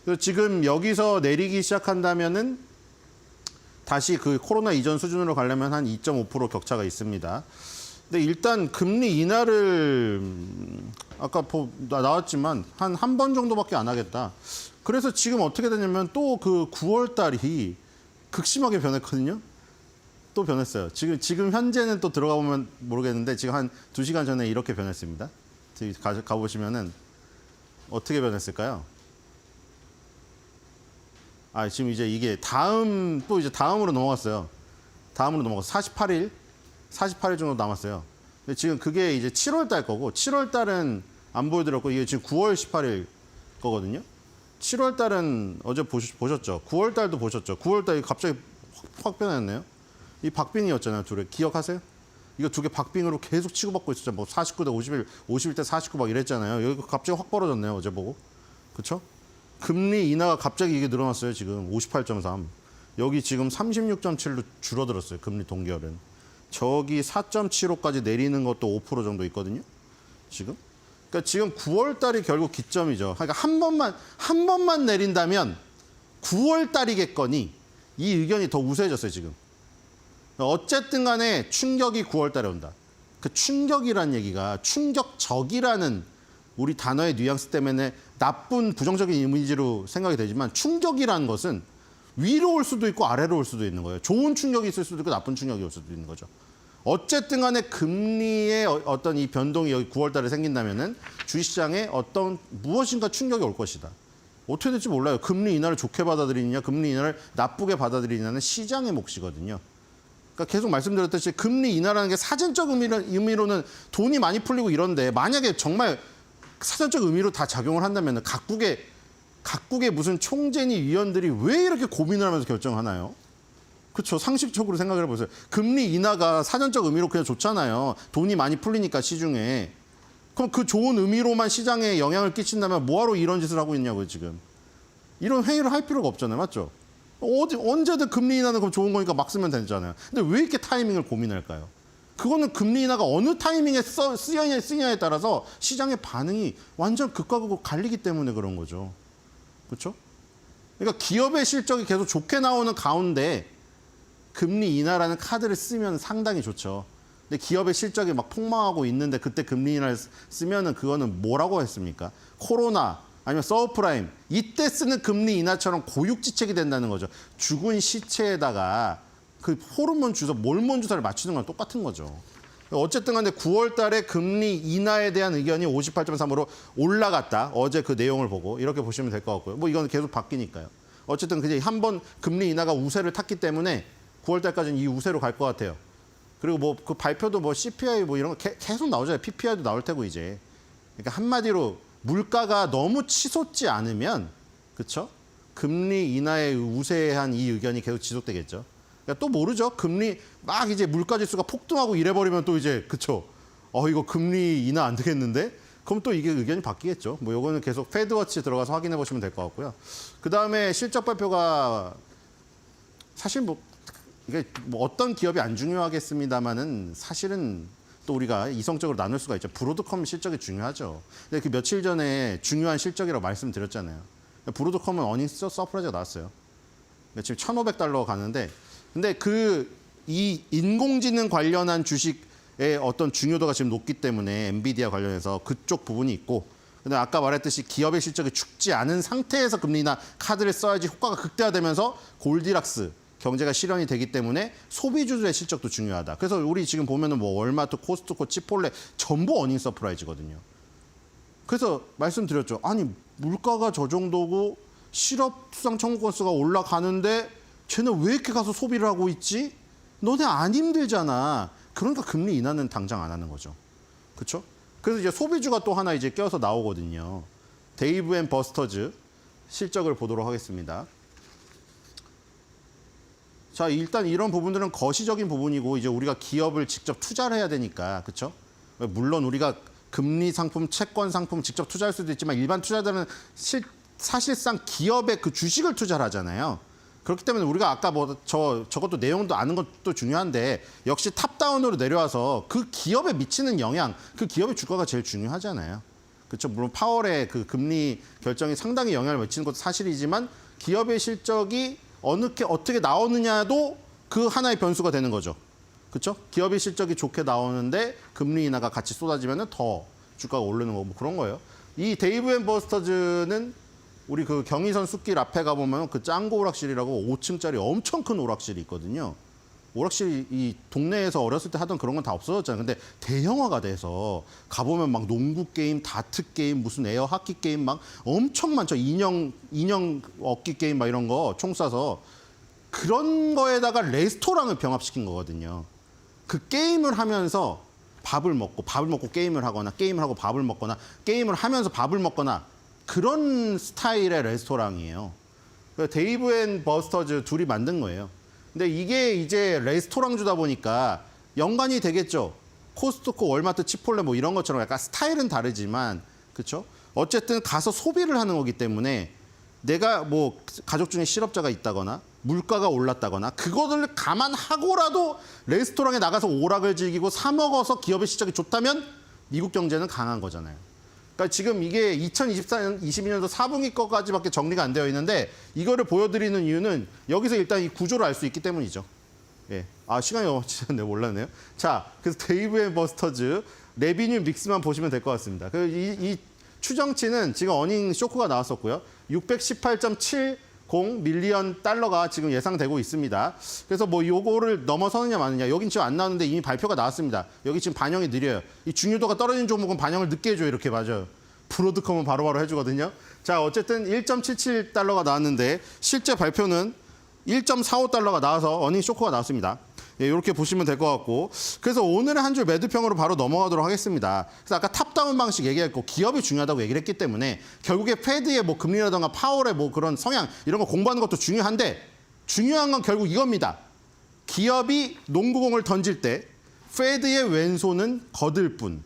그래서 지금 여기서 내리기 시작한다면은 다시 그 코로나 이전 수준으로 가려면 한 2.5% 격차가 있습니다. 근데 일단 금리 인하를 아까 나왔지만 한 번 정도밖에 안 하겠다. 그래서 지금 어떻게 되냐면 또 그 9월 달이 극심하게 변했거든요. 또 변했어요. 지금 현재는 또 들어가 보면 모르겠는데 지금 한 2시간 전에 이렇게 변했습니다. 가보시면은 어떻게 변했을까요? 지금 이제 이게 또 이제 다음으로 넘어갔어요. 다음으로 넘어가서 48일 정도 남았어요. 근데 지금 그게 이제 7월 달 거고 7월 달은 안 보여드렸고 이게 지금 9월 18일 거거든요. 7월 달은 어제 보셨죠? 9월 달도 보셨죠? 9월 달이 갑자기 확 변했네요. 이 박빙이었잖아요, 둘이. 기억하세요? 이거 두 개 박빙으로 계속 치고받고 있었죠. 뭐 49대 51, 51대 49 막 이랬잖아요. 여기 갑자기 확 벌어졌네요, 어제 보고. 그렇죠? 금리 인하가 갑자기 이게 늘어났어요, 지금. 58.3. 여기 지금 36.7로 줄어들었어요, 금리 동결은. 저기 4.75까지 내리는 것도 5% 정도 있거든요, 지금. 그러니까 지금 9월 달이 결국 기점이죠. 그러니까 한 번만 내린다면 9월 달이겠거니 이 의견이 더 우세해졌어요, 지금. 어쨌든 간에 충격이 9월 달에 온다. 그 충격이란 얘기가 충격적이라는 우리 단어의 뉘앙스 때문에 나쁜 부정적인 이미지로 생각이 되지만 충격이라는 것은 위로 올 수도 있고 아래로 올 수도 있는 거예요. 좋은 충격이 있을 수도 있고 나쁜 충격이 올 수도 있는 거죠. 어쨌든 간에 금리의 어떤 이 변동이 여기 9월 달에 생긴다면은 주식시장에 어떤 무엇인가 충격이 올 것이다. 어떻게 될지 몰라요. 금리 인하를 좋게 받아들이느냐, 금리 인하를 나쁘게 받아들이느냐는 시장의 몫이거든요. 그러니까 계속 말씀드렸듯이 금리 인하라는 게 사전적 의미로는 돈이 많이 풀리고 이런데 만약에 정말 사전적 의미로 다 작용을 한다면 각국의 무슨 총재니 위원들이 왜 이렇게 고민을 하면서 결정하나요? 그렇죠. 상식적으로 생각을 해보세요. 금리 인하가 사전적 의미로 그냥 좋잖아요. 돈이 많이 풀리니까 시중에. 그럼 그 좋은 의미로만 시장에 영향을 끼친다면 뭐하러 이런 짓을 하고 있냐고요, 지금. 이런 회의를 할 필요가 없잖아요. 맞죠? 언제든 금리 인하는 그럼 좋은 거니까 막 쓰면 되잖아요. 근데 왜 이렇게 타이밍을 고민할까요? 그거는 금리 인하가 어느 타이밍에 쓰냐에 따라서 시장의 반응이 완전 극과 극으로 갈리기 때문에 그런 거죠. 그렇죠? 그러니까 기업의 실적이 계속 좋게 나오는 가운데 금리 인하라는 카드를 쓰면 상당히 좋죠. 근데 기업의 실적이 막 폭망하고 있는데 그때 금리 인하를 쓰면은 그거는 뭐라고 했습니까? 코로나 아니면 서브프라임 이때 쓰는 금리 인하처럼 고육지책이 된다는 거죠. 죽은 시체에다가 그 호르몬 주사, 몰몬 주사를 맞추는 건 똑같은 거죠. 어쨌든 간에 9월 달에 금리 인하에 대한 의견이 58.3으로 올라갔다. 어제 그 내용을 보고 이렇게 보시면 될 것 같고요. 뭐 이건 계속 바뀌니까요. 어쨌든 그냥 한번 금리 인하가 우세를 탔기 때문에 9월 달까지는 이 우세로 갈 것 같아요. 그리고 뭐 그 발표도 뭐 CPI 뭐 이런 거 계속 나오잖아요. PPI도 나올 테고 이제. 그러니까 한마디로 물가가 너무 치솟지 않으면 그렇죠? 금리 인하의 우세한 이 의견이 계속 지속되겠죠. 그러니까 또 모르죠. 금리 막 이제 물가 지수가 폭등하고 이래버리면 또 이제 그쵸. 이거 금리 인하 안 되겠는데? 그럼 또 이게 의견이 바뀌겠죠. 뭐 요거는 계속 패드워치 들어가서 확인해 보시면 될 것 같고요. 그 다음에 실적 발표가 사실 뭐 이게 뭐 어떤 기업이 안 중요하겠습니다만은 사실은 또 우리가 이성적으로 나눌 수가 있죠. 브로드컴 실적이 중요하죠. 근데 그 며칠 전에 중요한 실적이라고 말씀드렸잖아요. 브로드컴은 어닝스 서프라이즈가 나왔어요. 지금 $1,500 가는데 근데 이 인공지능 관련한 주식의 어떤 중요도가 지금 높기 때문에 엔비디아 관련해서 그쪽 부분이 있고 근데 아까 말했듯이 기업의 실적이 죽지 않은 상태에서 금리나 카드를 써야지 효과가 극대화되면서 골디락스 경제가 실현이 되기 때문에 소비주들의 실적도 중요하다. 그래서 우리 지금 보면은 뭐 월마트, 코스트코, 치폴레 전부 어닝 서프라이즈거든요. 그래서 말씀드렸죠. 아니 물가가 저 정도고 실업 수당 청구 건수가 올라가는데 쟤는 왜 이렇게 가서 소비를 하고 있지? 너네 안 힘들잖아. 그러니까 금리 인하는 당장 안 하는 거죠. 그렇죠? 그래서 이제 소비주가 또 하나 이제 껴서 나오거든요. 데이브 앤 버스터즈 실적을 보도록 하겠습니다. 자, 일단 이런 부분들은 거시적인 부분이고 이제 우리가 기업을 직접 투자를 해야 되니까 그렇죠? 물론 우리가 금리 상품, 채권 상품 직접 투자할 수도 있지만 일반 투자자들은 사실상 기업의 그 주식을 투자를 하잖아요. 그렇기 때문에 우리가 아까 저것도 내용도 아는 것도 중요한데 역시 탑다운으로 내려와서 그 기업에 미치는 영향, 그 기업의 주가가 제일 중요하잖아요. 그렇죠. 물론 파월의 그 금리 결정이 상당히 영향을 미치는 것도 사실이지만 기업의 실적이 어떻게 나오느냐도 그 하나의 변수가 되는 거죠. 그렇죠? 기업의 실적이 좋게 나오는데 금리 인하가 같이 쏟아지면 더 주가가 오르는 거고 그런 거예요. 이 데이브 앤 버스터즈는 우리 그 경의선 숲길 앞에 가보면 그 짱구 오락실이라고 5층짜리 엄청 큰 오락실이 있거든요. 오락실이 이 동네에서 어렸을 때 하던 그런 건 다 없어졌잖아요. 근데 대형화가 돼서 가보면 막 농구 게임, 다트 게임, 무슨 에어 하키 게임 막 엄청 많죠. 인형 얻기 게임 막 이런 거 총 쏴서 그런 거에다가 레스토랑을 병합시킨 거거든요. 그 게임을 하면서 밥을 먹고 게임을 하거나 게임을 하고 밥을 먹거나 게임을 하면서 밥을 먹거나 그런 스타일의 레스토랑이에요. 데이브 앤 버스터즈 둘이 만든 거예요. 근데 이게 이제 레스토랑주다 보니까 연관이 되겠죠. 코스트코, 월마트, 치폴레 뭐 이런 것처럼 약간 스타일은 다르지만 그렇죠? 어쨌든 가서 소비를 하는 거기 때문에 내가 뭐 가족 중에 실업자가 있다거나 물가가 올랐다거나 그거를 감안하고라도 레스토랑에 나가서 오락을 즐기고 사 먹어서 기업의 실적이 좋다면 미국 경제는 강한 거잖아요. 그러니까 지금 이게 2024년, 22년도 4분기 거까지밖에 정리가 안 되어 있는데 이거를 보여드리는 이유는 여기서 일단 이 구조를 알 수 있기 때문이죠. 예. 아, 시간이 지났네. 몰랐네요. 자, 그래서 데이브 앤 버스터즈 레비뉴 믹스만 보시면 될 것 같습니다. 이 추정치는 지금 어닝 쇼크가 나왔었고요. 618.70 밀리언 달러가 지금 예상되고 있습니다. 그래서 뭐 요거를 넘어서느냐 마느냐. 여긴 지금 안 나왔는데 이미 발표가 나왔습니다. 여기 지금 반영이 느려요. 이 중요도가 떨어진 종목은 반영을 늦게 해줘요. 이렇게 맞아요. 브로드컴은 바로바로 해주거든요. 자, 어쨌든 1.77달러가 나왔는데 실제 발표는 1.45달러가 나와서 어닝 쇼크가 나왔습니다. 예, 이렇게 보시면 될 것 같고 그래서 오늘의 한 줄 매도평으로 바로 넘어가도록 하겠습니다. 그래서 아까 탑다운 방식 얘기했고 기업이 중요하다고 얘기를 했기 때문에 결국에 패드의 뭐 금리라든가 파월의 뭐 그런 성향 이런 거 공부하는 것도 중요한데 중요한 건 결국 이겁니다. 기업이 농구공을 던질 때 패드의 왼손은 거들 뿐.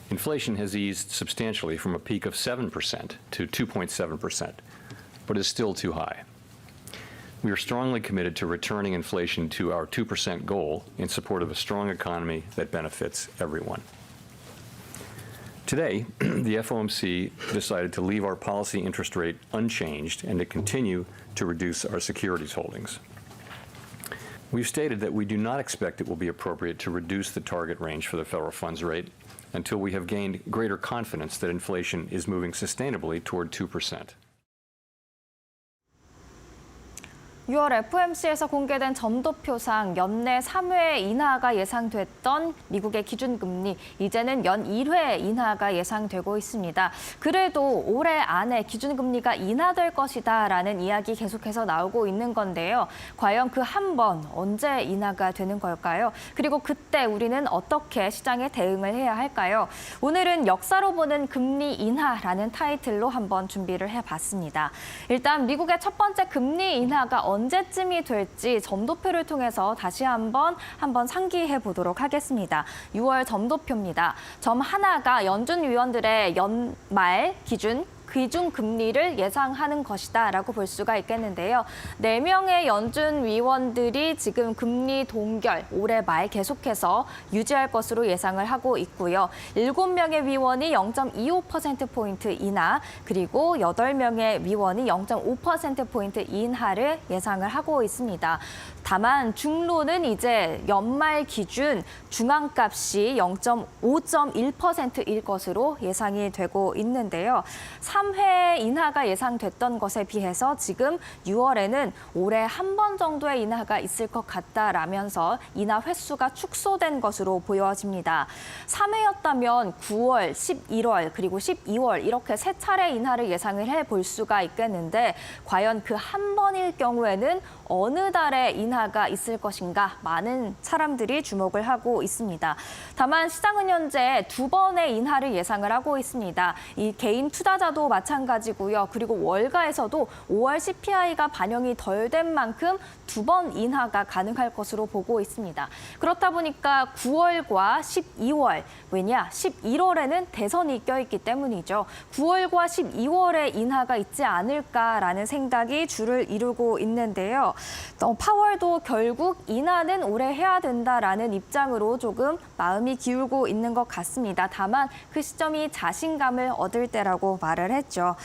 Inflation has eased substantially from a peak of 7% to 2.7%, but is still too high. We are strongly committed to returning inflation to our 2% goal in support of a strong economy that benefits everyone. Today, the FOMC decided to leave our policy interest rate unchanged and to continue to reduce our securities holdings. We've stated that we do not expect it will be appropriate to reduce the target range for the federal funds rate until we have gained greater confidence that inflation is moving sustainably toward 2%. 6월 FOMC에서 공개된 점도표상 연내 3회 인하가 예상됐던 미국의 기준금리, 이제는 연 1회 인하가 예상되고 있습니다. 그래도 올해 안에 기준금리가 인하될 것이다라는 이야기 계속해서 나오고 있는 건데요. 과연 그 한 번 언제 인하가 되는 걸까요? 그리고 그때 우리는 어떻게 시장에 대응을 해야 할까요? 오늘은 역사로 보는 금리 인하라는 타이틀로 한번 준비를 해봤습니다. 일단 미국의 첫 번째 금리 인하가 언제쯤이 될지 점도표를 통해서 다시 한번 상기해 보도록 하겠습니다. 6월 점도표입니다. 점 하나가 연준 위원들의 연말 기준 기준금리를 예상하는 것이다라고 볼 수가 있겠는데요. 4명의 연준 위원들이 지금 금리 동결 올해 말 계속해서 유지할 것으로 예상을 하고 있고요. 7명의 위원이 0.25%포인트 인하, 그리고 8명의 위원이 0.5%포인트 인하를 예상을 하고 있습니다. 다만 중로는 이제 연말 기준 중앙값이 5.1%일 것으로 예상이 되고 있는데요. 3회 인하가 예상됐던 것에 비해서 지금 6월에는 올해 한 번 정도의 인하가 있을 것 같다라면서 인하 횟수가 축소된 것으로 보여집니다. 3회였다면 9월, 11월, 그리고 12월 이렇게 3차례 인하를 예상을 해볼 수가 있겠는데 과연 그 한 번일 경우에는 어느 달에 인하가 있을 것인가 많은 사람들이 주목을 하고 있습니다. 다만 시장은 현재 2번의 인하를 예상을 하고 있습니다. 이 개인 투자자도 마찬가지고요. 그리고 월가에서도 5월 CPI가 반영이 덜 된 만큼 2번 인하가 가능할 것으로 보고 있습니다. 그렇다 보니까 9월과 12월, 왜냐? 11월에는 대선이 껴있기 때문이죠. 9월과 12월에 인하가 있지 않을까라는 생각이 주를 이루고 있는데요. 파월도 결국 인하는 올해 해야 된다라는 입장으로 조금 마음이 기울고 있는 것 같습니다. 다만 그 시점이 자신감을 얻을 때라고 말을 했죠.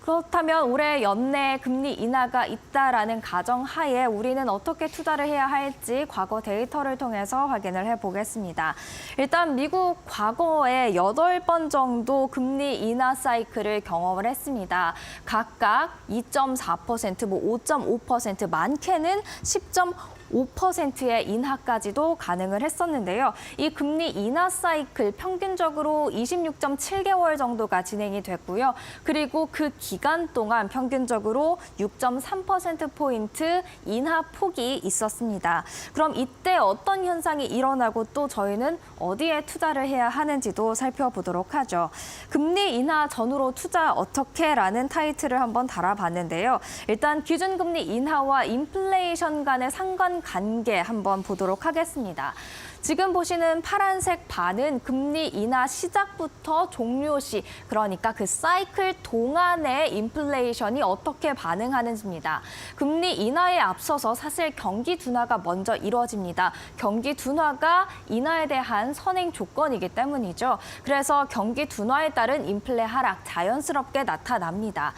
그렇다면 올해 연내 금리 인하가 있다라는 가정하에 우리는 어떻게 투자를 해야 할지 과거 데이터를 통해서 확인을 해보겠습니다. 일단 미국 과거에 8번 정도 금리 인하 사이클을 경험을 했습니다. 각각 2.4%, 5.5%, 많게는 10.5%의 인하까지도 가능을 했었는데요. 이 금리 인하 사이클 평균적으로 26.7개월 정도가 진행이 됐고요. 그리고 그 기간 동안 평균적으로 6.3%포인트 인하 폭이 있었습니다. 그럼 이때 어떤 현상이 일어나고 또 저희는 어디에 투자를 해야 하는지도 살펴보도록 하죠. 금리 인하 전후로 투자 어떻게라는 타이틀을 한번 달아봤는데요. 일단 기준금리 인하와 인플레이션 간의 상관관계 한번 보도록 하겠습니다. 지금 보시는 파란색 반은 금리 인하 시작부터 종료 시, 그러니까 그 사이클 동안의 인플레이션이 어떻게 반응하는지입니다. 금리 인하에 앞서서 사실 경기 둔화가 먼저 이루어집니다. 경기 둔화가 인하에 대한 선행 조건이기 때문이죠. 그래서 경기 둔화에 따른 인플레 하락 자연스럽게 나타납니다.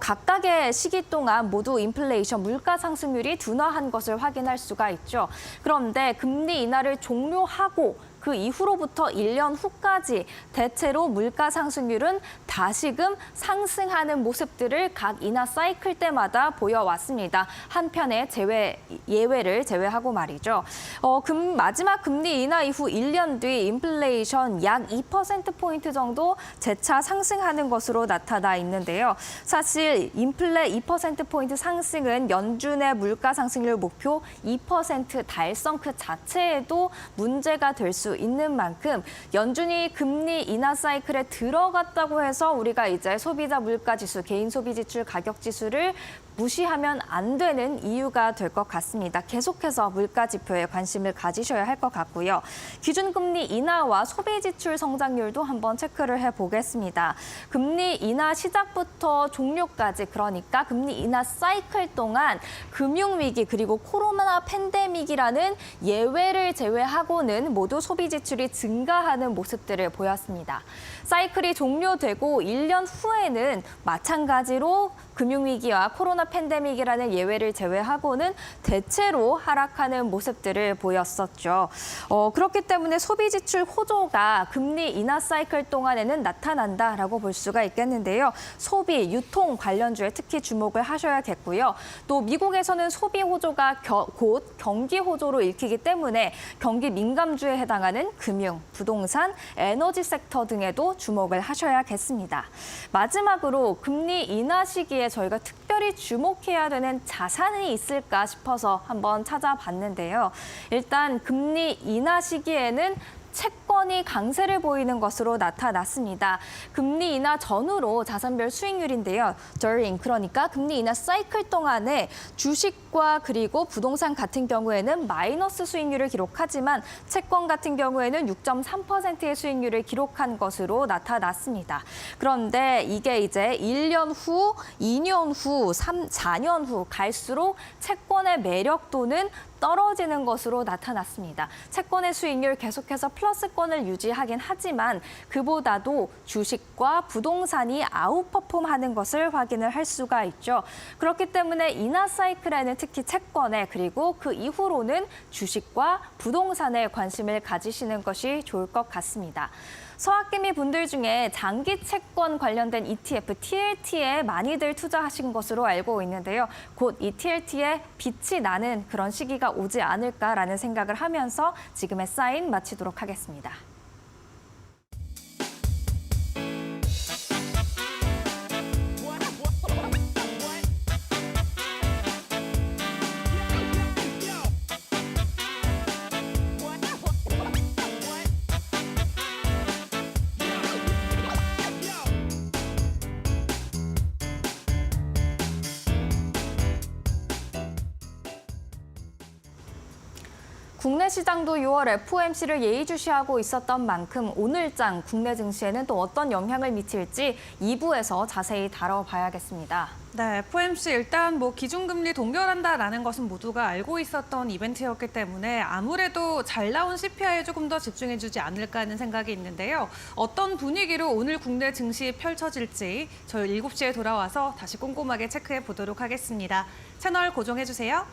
각각의 시기 동안 모두 인플레이션 물가 상승률이 둔화한 것을 확인할 수가 있죠. 그런데 금리 인하를 종료하고 그 이후로부터 1년 후까지 대체로 물가 상승률은 다시금 상승하는 모습들을 각 인하 사이클 때마다 보여왔습니다. 한편의 예외를 제외하고 말이죠. 마지막 금리 인하 이후 1년 뒤 인플레이션 약 2%포인트 정도 재차 상승하는 것으로 나타나 있는데요. 사실 인플레 2%포인트 상승은 연준의 물가 상승률 목표 2% 달성 그 자체에도 문제가 될 수 있는 만큼 연준이 금리 인하 사이클에 들어갔다고 해서 우리가 이제 소비자 물가 지수, 개인 소비 지출 가격 지수를 무시하면 안 되는 이유가 될 것 같습니다. 계속해서 물가 지표에 관심을 가지셔야 할 것 같고요. 기준금리 인하와 소비지출 성장률도 한번 체크를 해보겠습니다. 금리 인하 시작부터 종료까지, 그러니까 금리 인하 사이클 동안 금융위기 그리고 코로나 팬데믹이라는 예외를 제외하고는 모두 소비지출이 증가하는 모습들을 보였습니다. 사이클이 종료되고 1년 후에는 마찬가지로 금융위기와 코로나 팬데믹이라는 예외를 제외하고는 대체로 하락하는 모습들을 보였었죠. 그렇기 때문에 소비지출 호조가 금리 인하 사이클 동안에는 나타난다라고 볼 수가 있겠는데요. 소비, 유통 관련주에 특히 주목을 하셔야겠고요. 또 미국에서는 소비 호조가 곧 경기 호조로 읽히기 때문에 경기 민감주에 해당하는 금융, 부동산, 에너지 섹터 등에도 주목을 하셔야겠습니다. 마지막으로 금리 인하 시기에 저희가 특별히 주목해야 되는 자산이 있을까 싶어서 한번 찾아봤는데요. 일단 금리 인하 시기에는 채권이 강세를 보이는 것으로 나타났습니다. 금리 인하 전후로 자산별 수익률인데요. during, 그러니까 금리 인하 사이클 동안에 주식과 그리고 부동산 같은 경우에는 마이너스 수익률을 기록하지만 채권 같은 경우에는 6.3%의 수익률을 기록한 것으로 나타났습니다. 그런데 이게 이제 1년 후, 2년 후, 4년 후 갈수록 채권의 매력도는 떨어지는 것으로 나타났습니다. 채권의 수익률 계속해서 플러스권을 유지하긴 하지만 그보다도 주식과 부동산이 아웃퍼폼하는 것을 확인을 할 수가 있죠. 그렇기 때문에 인하 사이클에는 특히 채권에 그리고 그 이후로는 주식과 부동산에 관심을 가지시는 것이 좋을 것 같습니다. 서학개미 분들 중에 장기 채권 관련된 ETF, TLT에 많이들 투자하신 것으로 알고 있는데요. 곧 이 TLT에 빛이 나는 그런 시기가 오지 않을까라는 생각을 하면서 지금의 사인 마치도록 하겠습니다. 국내 시장도 6월 FOMC를 예의주시하고 있었던 만큼 오늘장 국내 증시에는 또 어떤 영향을 미칠지 2부에서 자세히 다뤄봐야겠습니다. 네, FOMC 일단 기준금리 동결한다라는 것은 모두가 알고 있었던 이벤트였기 때문에 아무래도 잘 나온 CPI에 조금 더 집중해주지 않을까 하는 생각이 있는데요. 어떤 분위기로 오늘 국내 증시 펼쳐질지 저희 7시에 돌아와서 다시 꼼꼼하게 체크해 보도록 하겠습니다. 채널 고정해주세요.